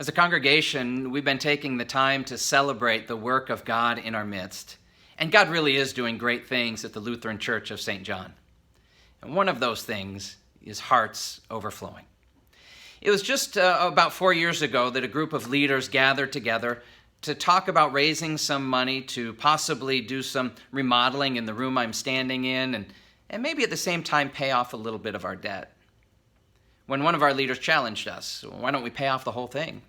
As a congregation, we've been taking the time to celebrate the work of God in our midst. And God really is doing great things at the Lutheran Church of St. John. And one of those things is hearts overflowing. It was just about 4 years ago that a group of leaders gathered together to talk about raising some money to possibly do some remodeling in the room I'm standing in and maybe at the same time pay off a little bit of our debt. When one of our leaders challenged us, why don't we pay off the whole thing?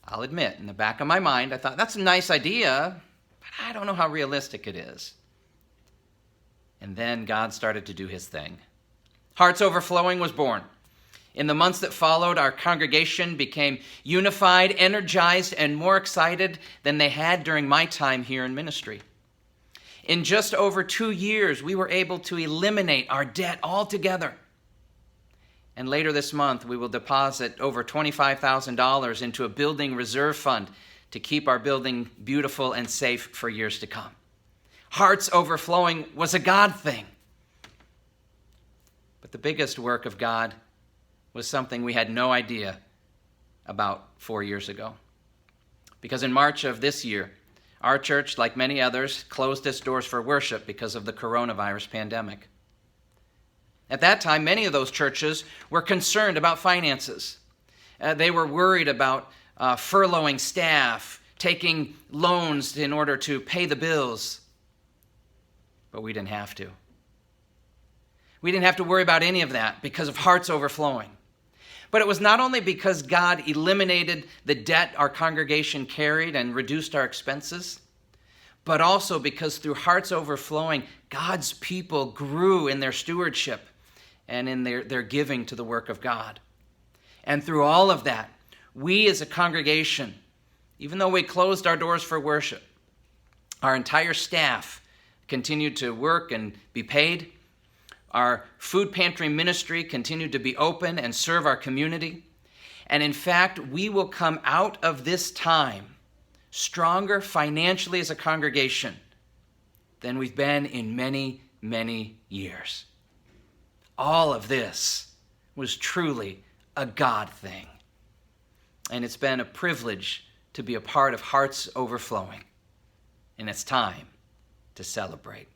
I'll admit, in the back of my mind, I thought, that's a nice idea, but I don't know how realistic it is. And then God started to do his thing. Hearts Overflowing was born. In the months that followed, our congregation became unified, energized, and more excited than they had during my time here in ministry. In just over 2 years, we were able to eliminate our debt altogether. And later this month, we will deposit over $25,000 into a building reserve fund to keep our building beautiful and safe for years to come. Hearts Overflowing was a God thing. But the biggest work of God was something we had no idea about 4 years ago. Because in March of this year, our church, like many others, closed its doors for worship because of the coronavirus pandemic. At that time, many of those churches were concerned about finances. They were worried about furloughing staff, taking loans in order to pay the bills. But we didn't have to. We didn't have to worry about any of that because of Hearts Overflowing. But it was not only because God eliminated the debt our congregation carried and reduced our expenses, but also because through Hearts Overflowing, God's people grew in their stewardship and in their giving to the work of God. And through all of that, we as a congregation, even though we closed our doors for worship, our entire staff continued to work and be paid. Our food pantry ministry continued to be open and serve our community. And in fact, we will come out of this time stronger financially as a congregation than we've been in many, many years. All of this was truly a God thing. And it's been a privilege to be a part of Hearts Overflowing. And it's time to celebrate.